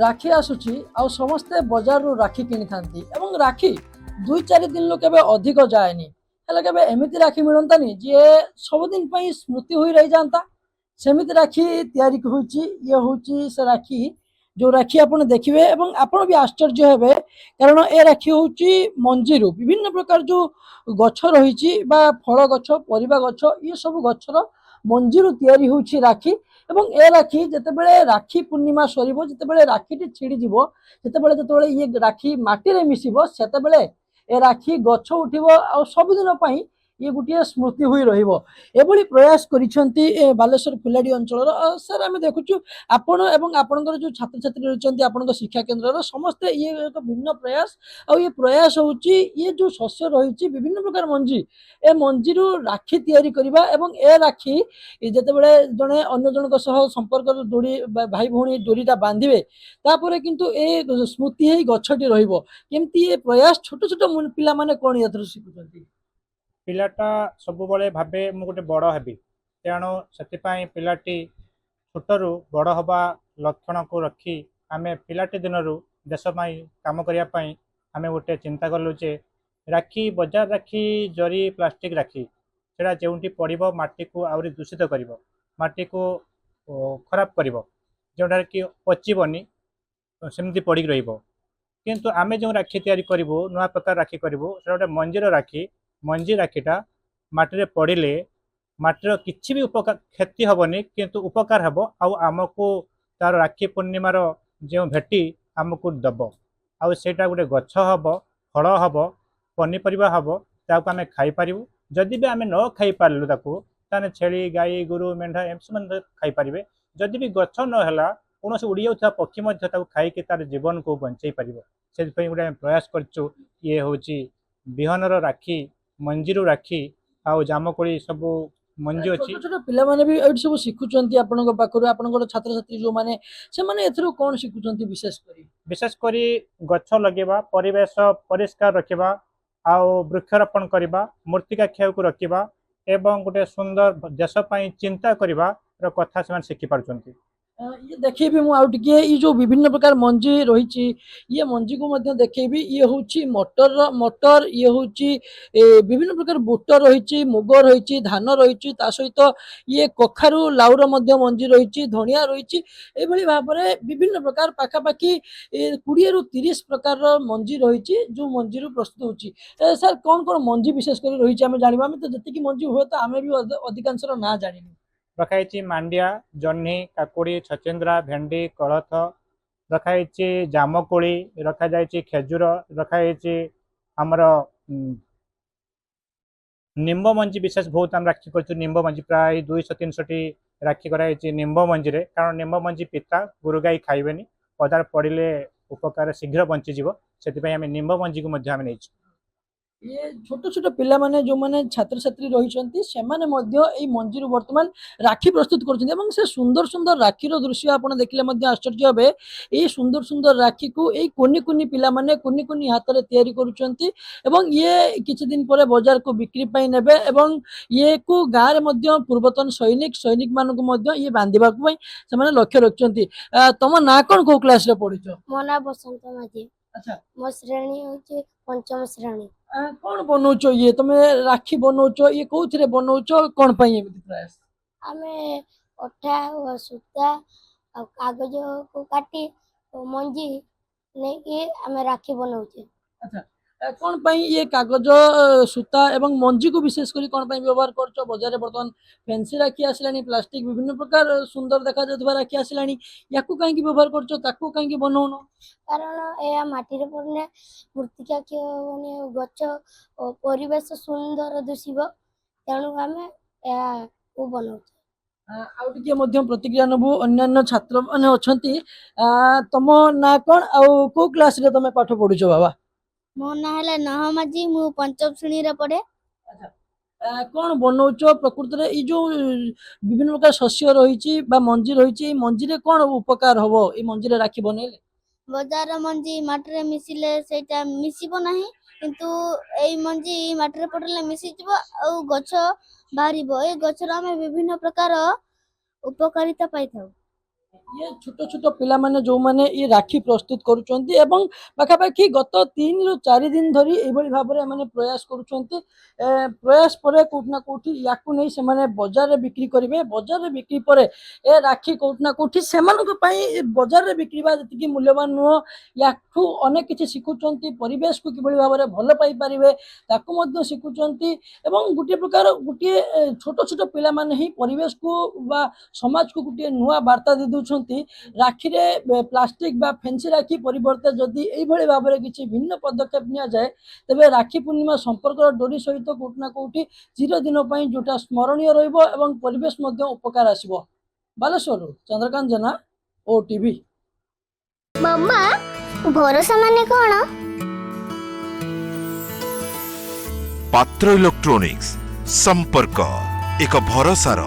राखी आसुची आ समस्ते बजार रु राखी किनी थांती एवं राखी 2-4 दिन लो केबे अधिक जाएनी हेले केबे एमिति राखी मिलंतानी जे सब दिन पई स्मृति होई रही जानता सेमिति राखी तयारी होउची ये होउची से राखी जो राखी आपण देखिबे एवं आपण भी आश्चर्य हेबे कारण ए राखी होउची मंजीरु विभिन्न प्रकार जो गछ रहिची बा फल गछ परिबा गछ ये सब गछर मंजीरु तयारी होउची राखी एवं ए राखी जेतेबेले राखी पूर्णिमा सरीबो जेतेबेले राखीटी छिड़ी जिवो जेतेबेले ये राखी माटी रे मिसिबो सेतेबेले ए राखी गछ उठिबो आ सब दिन पई ये गोटे स्मृति हुई रहिबो एभली प्रयास करिसेंती बालेश्वर फुलाडी अंचल सर आम देखुचु आपण एवं आपणकर जो छात्र छात्री रहिसेंती आपणक शिक्षा केन्द्र समस्ते ये एक भिन्न प्रयास आ ये प्रयास होउची ये जो शस्य रहिची विभिन्न प्रकार मंजी ए मंजीरु राखी तयारी करिबा एवं ए राखी जेतेबेले जणे अन्य जनक सह संपर्क जोड़ी भाई भौणी जोड़ीटा बांधिबे तापरे किंतु ए स्मृति हे गछटी रहिबो केमती ए प्रयास छोट छोट पिला माने कोन यथर शिखुचंती पिलाटा सबुबले भाबे मु गोटे बड़ हेबी तेणु से पिलाटी छोटरू बड़ हवा लक्षण को रखी आम पिलाटी दिनरू देश काम करने आम गोटे चिंता कलु जे राखी बजार राखी जरी प्लास्टिक राखी सेटा जो पड़ो माटी को आहरी दूषित कर माटी को खराब कर जोटार कि पचीबनी सेमती पड़ किंतु आम जो राखी तैयारी करूँ नुआ प्रकार राखी करूँ से गोटे मंजीर राखी मंजी राखीटा माटी पड़े माटीर किसी भी उपकार क्षति हेनी किंतु उपकार हे आमको तार राखी पूर्णिमार जो भेटी आमको दब आईटा गोटे गछ हम फल हम पनीपरिया हम ताकू आम खाईपर जदि भी आम न खाई पार्लु ताने छेली गाई गोरु मेढ़ा एम सब खाईपर जदि भी गछ नाला कौन उड़ी जाता पक्षी खाई तार जीवन को बंचाई पार से गोटे प्रयास करूँ ये हूँ विहनर राखी मंजीरु राखी आउ जामकोड़ी सब मंजी अच्छी छोट पिला माने भी एठी सब शिखुचंती आपनक पाखरु आपनकर छात्र छात्री जो माने से माने एथरो कोन शिखुचंती विशेष करी गछ लगेबा परिवेश परिष्कार रखिबा आउ वृक्षारोपण करबा मूर्तिका खेय को रखिबा एवं गोटे सुंदर देश पई चिंता करबा रो कथा से शिखि पारचंती ये देखेबी मु आउ टिके ये जो विभिन्न प्रकार मंजी रही ये मंजी को मध्य देखेबी ये होची मटर ये होची विभिन्न प्रकार बुट रही मुग रही धान रही सहित ये कखारु लाउर मध्य मंजी रही धनिया रही एभली भाव में विभिन्न प्रकार पाखापाखि 20 रु 30 प्रकार मंजी रही जो मंजी प्रस्तुत होची सर कौन कौन मंजी विशेष कर रही आम जाना आम तो जी मंजी हुए तो आम भी अधिकांश ना जानी रखाई मांडिया जह्नी काकुड़ी छचेन्द्रा भेंडी कोलथ रखाई जामकोड़ी रखा जाए खेजूर रखाई आमर निम्ब मंजी विशेष बहुत आम राखी कर निम्ब मंजी प्राय 200-300 राखी कराई निम्ब मंजी रे कारण निम्ब मंजी पिता गुरु गाई खाइबेनी पदार पड़े उपकार शीघ्र बंचीज से आम निम्ब मंजी को नहीं ये छोट छोट पिला माने जो माने छात्र छात्री रही से मंजी वर्तमान राखी प्रस्तुत कर से सुंदर सुंदर राखी दृश्य आप देखने आश्चर्य हे ये सुंदर सुंदर राखी को यही कुनी कुनी पिला माने कुनी कुनी हाथ में तैयारी करुँच ये किछि दिन पर बाजार को बिक्री पाई नेबे एवं ये को गाँव में पूर्वतन सैनिक मानक ये बांधवा से लक्ष्य रखिंट तुम ना कौन कौ क्लास पढ़ुच मो ना बसंत माझी अच्छा मो श्रेणी होची पंचम श्रेणी कौन बनौच ये तुम राखी बनौच ये कौन बनौच कौन प्रयास आमे अठा और सूता और कागज को काटी तो मंजी नहीं कि आमे राखी बनाउचे अच्छा कौन ये कागज सूता एवं मंजी को विशेष करी कौन व्यवहार करछ बाजार बर्तमान फैंसी राखी आसलानी प्लास्टिक विभिन्न प्रकार सुंदर देखा जाउथबा राखी आसलानी याकू काहे व्यवहार करछ ताकू काहे बनौनो कारण ए माटी रे पड़ने मूर्तिका के माने गछ और परिवेश सुंदर दिसिबो तेणु आमे ए को बनाउचे आउ टिके मध्य प्रतिक्रिया नबु अन्य छात्र माने अछंती तम ना कोन आउ को क्लास रे तमे पाठ पढुछ बाबा मो ना हला नह माझी मु पंचम श्रेणी रे पढ़े अच्छा कौन बनौच प्रकृत रे ई जो विभिन्न प्रकार शस्य रही मंजी रही मंजी रे कौन उपकार हबो ई मंजी रे राखी बनेले बाजार मंजी माटी रे मिसिले सेटा मिसिबो नाही किंतु एई मंजी माटी रे पड़ले मिसि जिवो आ गछ बाहरिबो ए गछ रे हम विभिन्न प्रकार उपकारिता पाई थाउ ये छोट छोट पिला माने जो माने ये राखी प्रस्तुत करूचंती एवं पाखापाखि गत 3 रु 4 दिन धरी एभली भाबरे माने प्रयास करूचंती प्रयास परे कोठ ना कोठी याकू नै से माने बाजार रे बिक्री करिवे बाजार रे बिक्री परे ए राखी कोठ ना कोठी सेमानक पई बाजार रे बिक्री बा जति कि मूल्यवान नुह याकू अनेक किछि शिखुचंती परिवेश को किबळी भाबरे भल पाई परिवे ताकू मध्य शिखुचंती एवं गुटे प्रकार गुटे छोट छोट पिला माने ही परिवेश को बा समाज को गुटे नुआ वार्ता दे दउछंती राखी रे प्लास्टिक बा फेंसी राखी परिवर्ते जदि एई भली भाबरे किछि भिन्न पदक्षेप निया जाय तबे राखी पूर्णिमा संपर्क डोरी सहित कोठ ना कोठी चिरदिन पई जोटा स्मरणीय रहिबो एवं परिवेश मध्य उपकार आसीबो। बालेश्वर चंद्रकांत जेना ओटीवी। मम्मा भरोसा माने कौन? पात्र इलेक्ट्रोनिक्स संपर्क एक भरोसार